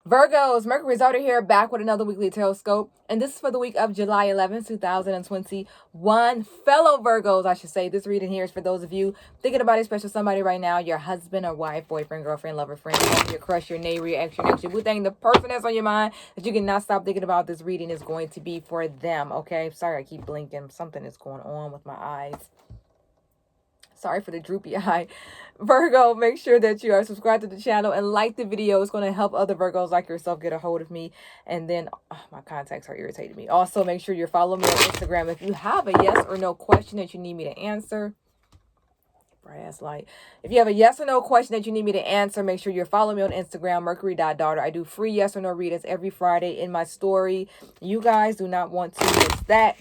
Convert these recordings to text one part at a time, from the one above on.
Virgos, Mercury is already here, back with another weekly tarot scope. And this is for the week of July 11th, 2021. Fellow Virgos, I should say. This reading here is for those of you thinking about a special somebody right now. Your husband or wife, boyfriend, girlfriend, lover, friend, your crush, your neighbor, your ex, your next, your boo thing. The person that's on your mind that you cannot stop thinking about, this reading is going to be for them, okay? Sorry, I keep blinking. Something is going on with my eyes. Sorry for the droopy eye. Virgo, make sure that you are subscribed to the channel and like the video. It's going to help other Virgos like yourself get a hold of me. And then my contacts are irritating me. Also, make sure you're following me on Instagram. If you have a yes or no question that you need me to answer, bright ass light. If you have a yes or no question that you need me to answer, make sure you're following me on Instagram, mercury.daughter. I do free yes or no readings every Friday in my story. You guys do not want to miss that.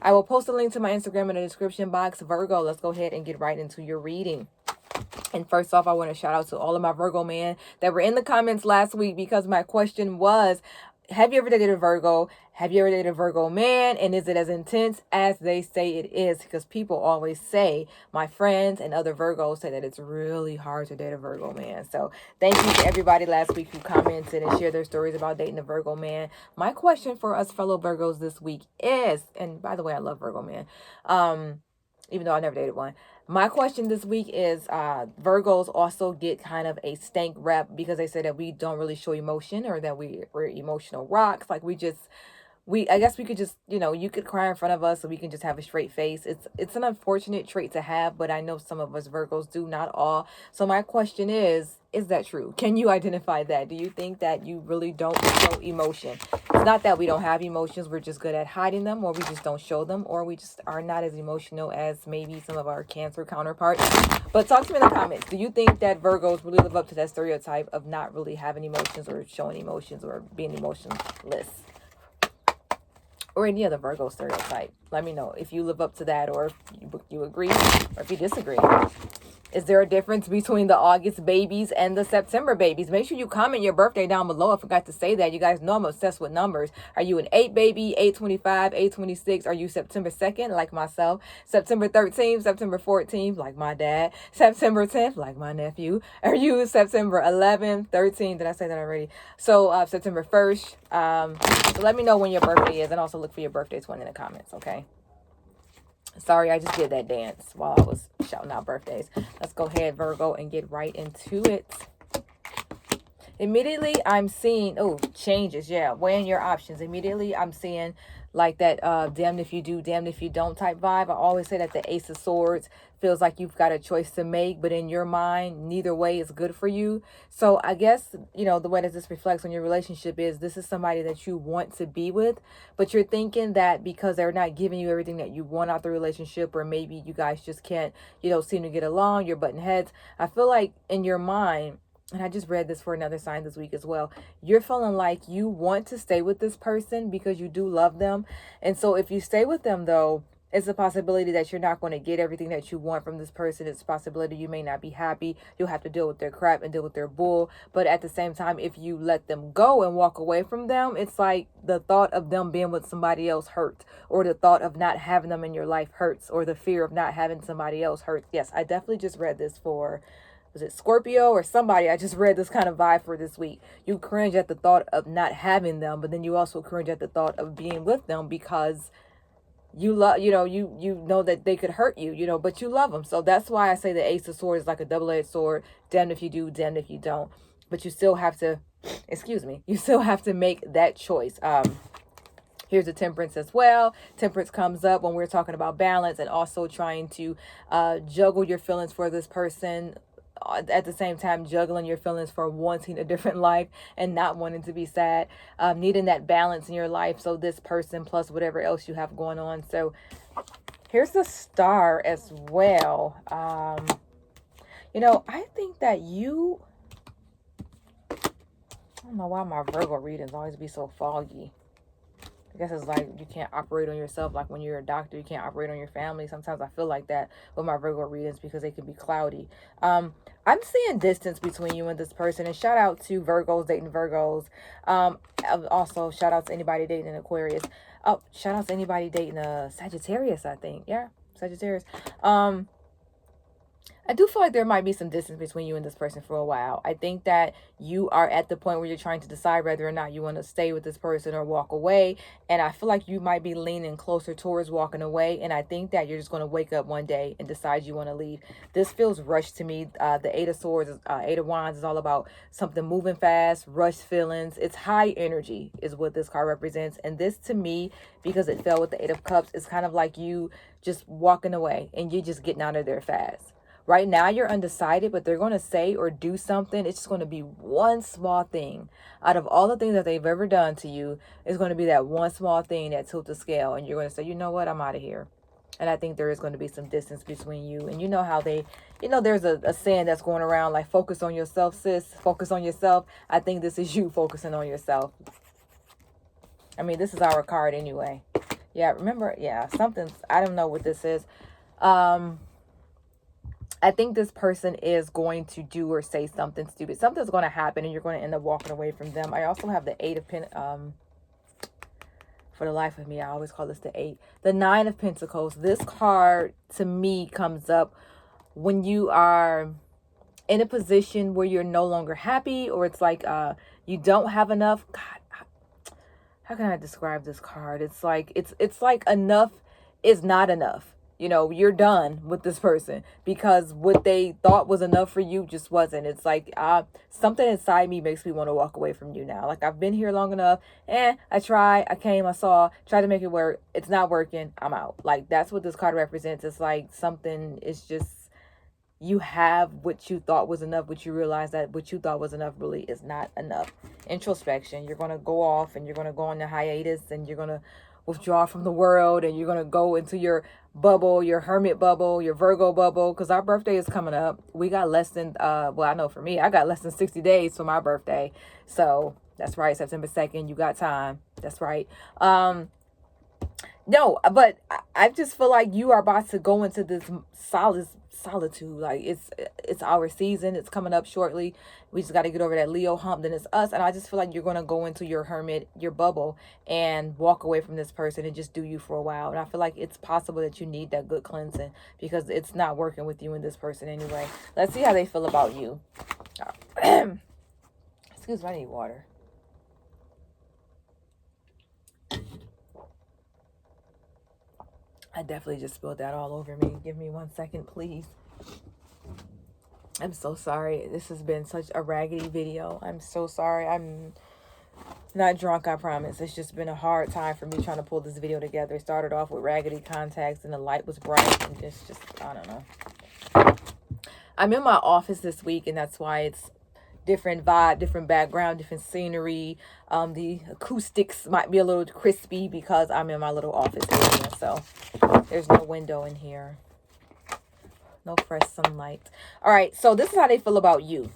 I will post a link to my Instagram in the description box. Virgo, let's go ahead and get right into your reading. And first off, I want to shout out to all of my Virgo men that were in the comments last week, because my question was, have you ever dated a Virgo? Have you ever dated a Virgo man? And is it as intense as they say it is? Because people always say, my friends and other Virgos say that it's really hard to date a Virgo man. So thank you to everybody last week who commented and shared their stories about dating a Virgo man. My question for us fellow Virgos this week is, and by the way, I love Virgo man, even though I never dated one. My question this week is, Virgos also get kind of a stank rep because they say that we don't really show emotion, or that we're emotional rocks. Like I guess we could just, you could cry in front of us, so we can just have a straight face. It's an unfortunate trait to have, but I know some of us Virgos do, not all. So my question is that true? Can you identify that? Do you think that you really don't show emotion? It's not that we don't have emotions, we're just good at hiding them, or we just don't show them, or we just are not as emotional as maybe some of our Cancer counterparts. But talk to me in the comments. Do you think that Virgos really live up to that stereotype of not really having emotions, or showing emotions, or being emotionless? Or any other Virgo stereotype? Let me know if you live up to that, or if you agree, or if you disagree. Is there a difference between the August babies and the September babies? Make sure you comment your birthday down below. I forgot to say that. You guys know I'm obsessed with numbers. Are you an 8 baby, 8/25, 8/26? Are you September 2nd, like myself? September 13th, September 14th, like my dad? September 10th, like my nephew? Are you September 11th, 13th? Did I say that already? So September 1st. So let me know when your birthday is, and also look for your birthday twin in the comments, okay? Sorry, I just did that dance while I was shouting out birthdays. Let's go ahead, Virgo, and get right into it. Immediately, I'm seeing, changes. Yeah, weighing your options. Immediately, I'm seeing like that damned if you do, damned if you don't type vibe. I always say that the Ace of Swords feels like you've got a choice to make, but in your mind, neither way is good for you. So I guess, the way that this reflects on your relationship is, this is somebody that you want to be with, but you're thinking that because they're not giving you everything that you want out the relationship, or maybe you guys just can't, seem to get along, you're butting heads. I feel like in your mind, and I just read this for another sign this week as well, you're feeling like you want to stay with this person because you do love them. And so if you stay with them, though, it's a possibility that you're not going to get everything that you want from this person. It's a possibility you may not be happy. You'll have to deal with their crap and deal with their bull. But at the same time, if you let them go and walk away from them, it's like the thought of them being with somebody else hurts, or the thought of not having them in your life hurts, or the fear of not having somebody else hurts. Yes, I definitely just read this for, was it Scorpio or somebody? I just read this kind of vibe for this week. You cringe at the thought of not having them, but then you also cringe at the thought of being with them because you love, you know that they could hurt you, but you love them. So that's why I say the Ace of Swords is like a double-edged sword. Damned if you do, damned if you don't. But you still have to, you still have to make that choice. Here's a Temperance as well. Temperance comes up when we're talking about balance, and also trying to juggle your feelings for this person, at the same time juggling your feelings for wanting a different life and not wanting to be sad, needing that balance in your life. So this person plus whatever else you have going on. So here's the Star as well. I think that I don't know why my Virgo readings always be so foggy. I guess it's like you can't operate on yourself. Like when you're a doctor, you can't operate on your family. Sometimes I feel like that with my Virgo readings because they can be cloudy. I'm seeing distance between you and this person. And shout out to Virgos dating Virgos. Also, shout out to anybody dating an Aquarius. Oh, shout out to anybody dating a Sagittarius, I think. Yeah, Sagittarius. I do feel like there might be some distance between you and this person for a while. I think that you are at the point where you're trying to decide whether or not you want to stay with this person or walk away. And I feel like you might be leaning closer towards walking away. And I think that you're just going to wake up one day and decide you want to leave. This feels rushed to me. The Eight of Swords, Eight of Wands is all about something moving fast, rushed feelings. It's high energy is what this card represents. And this to me, because it fell with the Eight of Cups, is kind of like you just walking away and you just getting out of there fast. Right now, you're undecided, but they're going to say or do something. It's just going to be one small thing. Out of all the things that they've ever done to you, it's going to be that one small thing that tilts the scale. And you're going to say, you know what, I'm out of here. And I think there is going to be some distance between you. And you know how they, there's a saying that's going around like, focus on yourself, sis. Focus on yourself. I think this is you focusing on yourself. I mean, this is our card anyway. Yeah, remember, yeah, something's, I don't know what this is. I think this person is going to do or say something stupid. Something's going to happen and you're going to end up walking away from them. I also have the for the life of me, I always call this the 8. The 9 of Pentacles. This card to me comes up when you are in a position where you're no longer happy, or it's like you don't have enough. God, how can I describe this card? It's like enough is not enough. You're done with this person because what they thought was enough for you just wasn't. It's like something inside me makes me want to walk away from you now. Like, I've been here long enough. I tried, I came, I saw, tried to make it work. It's not working. I'm out. Like, that's what this card represents. It's like something is just, you have what you thought was enough, but you realize that what you thought was enough really is not enough. Introspection. You're going to go off and you're going to go on the hiatus and you're going to withdraw from the world, and you're going to go into your bubble, your hermit bubble, your Virgo bubble, because our birthday is coming up. We got less than well, I know for me, I got less than 60 days for my birthday. So that's right, September 2nd, you got time. That's right. No, but I just feel like you are about to go into this solitude. Like, it's our season. It's coming up shortly. We just got to get over that Leo hump. Then it's us. And I just feel like you're going to go into your hermit, your bubble, and walk away from this person and just do you for a while. And I feel like it's possible that you need that good cleansing because it's not working with you and this person anyway. Let's see how they feel about you. Excuse me, I need water. I definitely just spilled that all over me. Give me 1 second, please. I'm so sorry. This has been such a raggedy video. I'm so sorry. I'm not drunk, I promise. It's just been a hard time for me trying to pull this video together. It started off with raggedy contacts and the light was bright. And it's just, I don't know. I'm in my office this week, and that's why it's different vibe, different background, different scenery. The acoustics might be a little crispy because I'm in my little office area. So there's no window in here. No fresh sunlight. All right. So this is how they feel about you.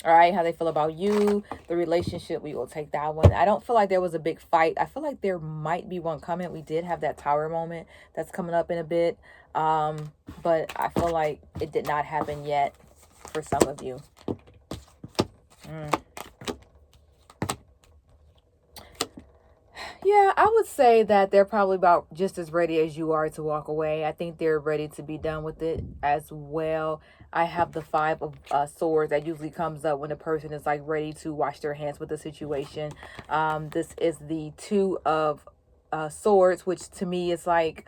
All right. How they feel about you. The relationship. We will take that one. I don't feel like there was a big fight. I feel like there might be one coming. We did have that tower moment that's coming up in a bit. But I feel like it did not happen yet for some of you. Yeah, I would say that they're probably about just as ready as you are to walk away. I think they're ready to be done with it as well. I have the 5 of Swords that usually comes up when a person is like ready to wash their hands with the situation. This is the 2 of Swords, which to me is like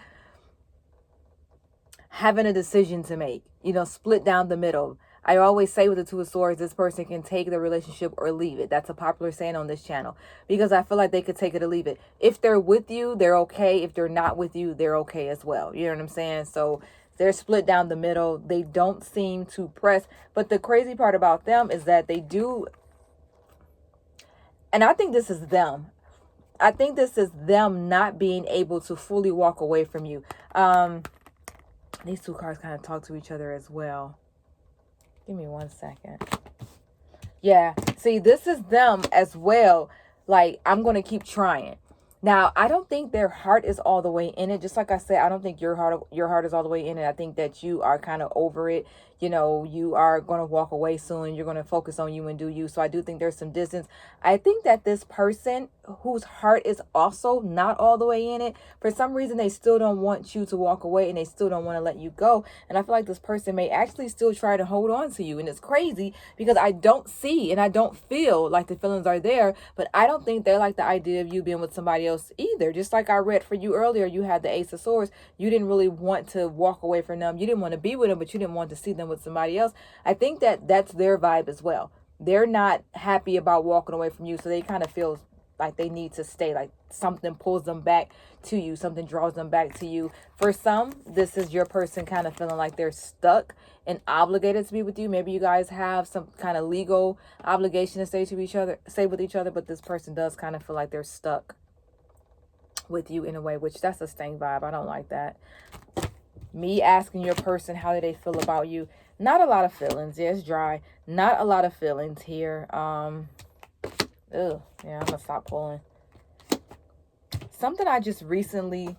having a decision to make, split down the middle. I always say with the 2 of Swords, this person can take the relationship or leave it. That's a popular saying on this channel because I feel like they could take it or leave it. If they're with you, they're okay. If they're not with you, they're okay as well. You know what I'm saying? So they're split down the middle. They don't seem to press. But the crazy part about them is that they do. And I think this is them. I think this is them not being able to fully walk away from you. These 2 cards kind of talk to each other as well. Give me 1 second. Yeah. See, this is them as well. Like, I'm going to keep trying. Now, I don't think their heart is all the way in it. Just like I said, I don't think your heart is all the way in it. I think that you are kind of over it. you know, you are going to walk away soon. You're going to focus on you and do you. So I do think there's some distance. I think that this person whose heart is also not all the way in it, for some reason, they still don't want you to walk away and they still don't want to let you go. And I feel like this person may actually still try to hold on to you. And it's crazy because I don't see and I don't feel like the feelings are there, but I don't think they like the idea of you being with somebody else either. Just like I read for you earlier, you had the Ace of Swords. You didn't really want to walk away from them. You didn't want to be with them, but you didn't want to see them with somebody else. I think that that's their vibe as well. They're not happy about walking away from you, so they kind of feel like they need to stay, like something pulls them back to you, something draws them back to you. For some, this is your person kind of feeling like they're stuck and obligated to be with you. Maybe you guys have some kind of legal obligation to stay with each other, but this person does kind of feel like they're stuck with you in a way, which that's a staying vibe. I don't like that. Me asking your person how do they feel about you, not a lot of feelings. Yeah, it's dry. Not a lot of feelings here. Yeah, I'm gonna stop pulling. Something I just recently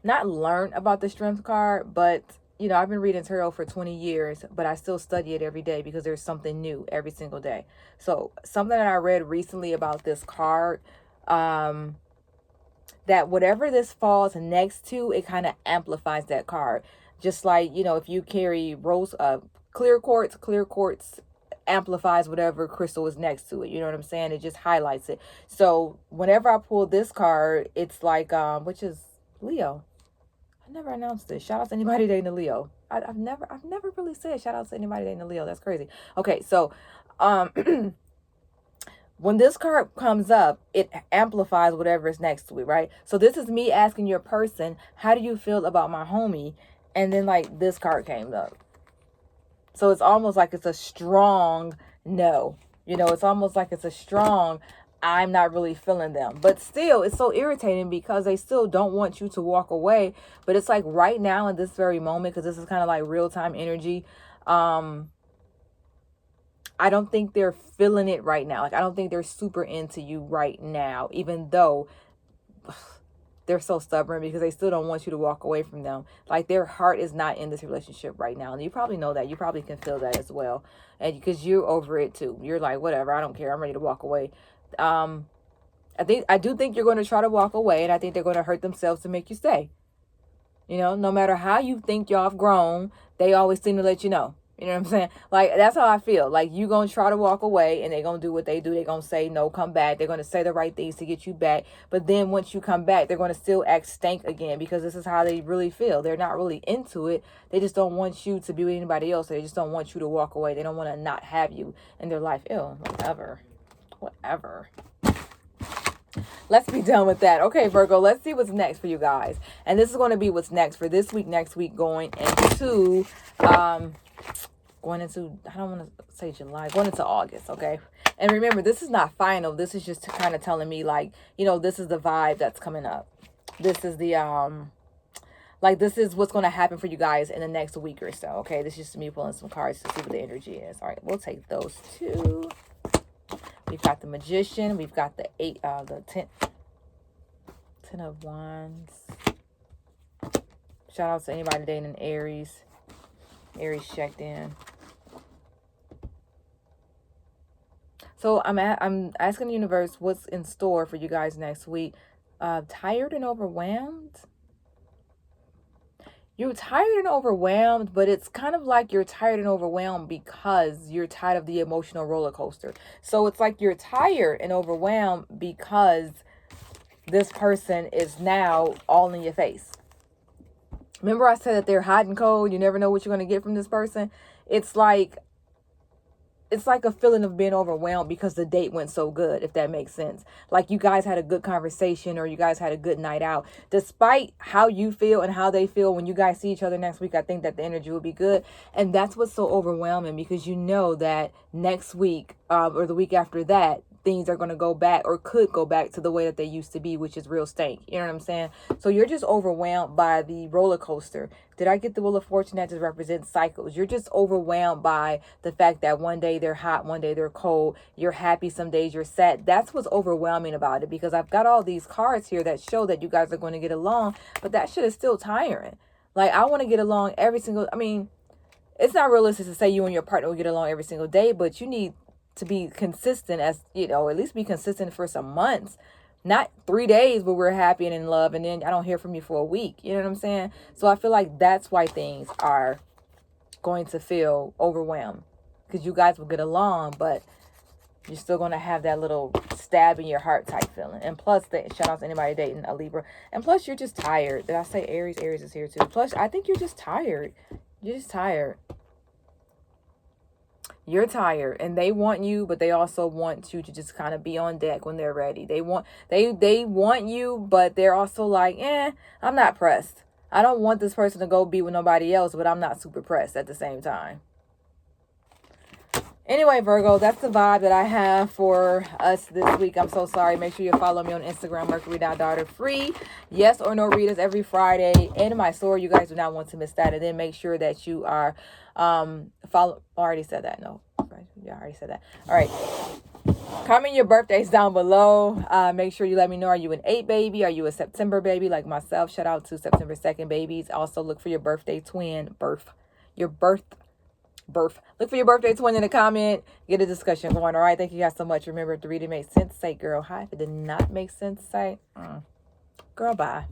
not learned about the Strength card, but you know, I've been reading tarot for 20 years, but I still study it every day because there's something new every single day. So something that I read recently about this card, that whatever this falls next to, it kind of amplifies that card. Just like, you know, if you carry clear quartz amplifies whatever crystal is next to it. You know what I'm saying? It just highlights it. So whenever I pull this card, it's like, which is Leo. I never announced this. Shout out to anybody dating a Leo. I've never really said shout out to anybody dating a Leo. That's crazy. Okay, so when this card comes up, it amplifies whatever is next to it, right? So this is me asking your person, how do you feel about my homie? And then like this card came up. So it's almost like it's a strong no. You know, it's almost like it's a strong, I'm not really feeling them. But still, it's so irritating because they still don't want you to walk away. But it's like right now in this very moment, because this is kind of like real-time energy, I don't think they're feeling it right now. Like, I don't think they're super into you right now, even though they're so stubborn because they still don't want you to walk away from them. Like their heart is not in this relationship right now. And you probably know that. You probably can feel that as well. And because you're over it too. You're like, whatever, I don't care. I'm ready to walk away. I do think you're going to try to walk away. And I think they're going to hurt themselves to make you stay. You know, no matter how you think y'all have grown, they always seem to let you know. You know what I'm saying? Like, that's how I feel. Like, you going to try to walk away and they're going to do what they do. They're going to say, no, come back. They're going to say the right things to get you back. But then once you come back, they're going to still act stank again because this is how they really feel. They're not really into it. They just don't want you to be with anybody else. They just don't want you to walk away. They don't want to not have you in their life. Ew, whatever. Let's be done with that. Okay, Virgo, let's see what's next for you guys. And this is going to be what's next for this week, next week, going into I don't want to say July, going into August, okay? And remember, this is not final. This is just kind of telling me, like, you know, this is the vibe that's coming up. This is the, this is what's going to happen for you guys in the next week or so, okay? This is just me pulling some cards to see what the energy is. All right, we'll take those two. We've got the Magician. We've got the 10 of Wands. Shout out to anybody dating an Aries. Aries checked in. So I'm asking the universe what's in store for you guys next week. Tired and overwhelmed? You're tired and overwhelmed, but it's kind of like you're tired and overwhelmed because you're tired of the emotional roller coaster. So it's like you're tired and overwhelmed because this person is now all in your face. Remember I said that they're hot and cold. You never know what you're going to get from this person. It's like a feeling of being overwhelmed because the date went so good, if that makes sense. Like you guys had a good conversation or you guys had a good night out. Despite how you feel and how they feel when you guys see each other next week, I think that the energy will be good. And that's what's so overwhelming because you know that next week or the week after that, things are going to go back or could go back to the way that they used to be, which is real stank. You know what I'm saying? So you're just overwhelmed by the roller coaster. Did I get the Wheel of Fortune? That just represents cycles. You're just overwhelmed by the fact that one day they're hot, one day they're cold. You're happy, some days you're sad. That's what's overwhelming about it because I've got all these cards here that show that you guys are going to get along, but that shit is still tiring. Like, I want to get along it's not realistic to say you and your partner will get along every single day, but you need to be consistent, as you know, at least be consistent for some months. Not 3 days where we're happy and in love and then I don't hear from you for a week. You know what I'm saying? So I feel like that's why things are going to feel overwhelmed, because you guys will get along, but you're still going to have that little stab in your heart type feeling. And plus, shout out to anybody dating a Libra. And plus, you're just tired. Did I say Aries? Aries is here too. Plus, I think you're just tired. You're just tired. You're tired, and they want you, but they also want you to just kind of be on deck when they're ready. They want you, but they're also like, I'm not pressed. I don't want this person to go be with nobody else, but I'm not super pressed at the same time. Anyway, Virgo, that's the vibe that I have for us this week. I'm so sorry. Make sure you follow me on Instagram, Mercury.daughter free. Yes or no readers every Friday in my store. You guys do not want to miss that. And then make sure that you are follow. I already said that. No. Yeah, I already said that. All right. Comment your birthdays down below. Make sure you let me know, are you an 8 baby? Are you a September baby like myself? Shout out to September 2nd babies. Also look for your birthday twin. Look for your birthday twin in the comment. Get a discussion going. All right. Thank you guys so much. Remember, if the reading made sense, say girl hi. If it did not make sense, say girl bye.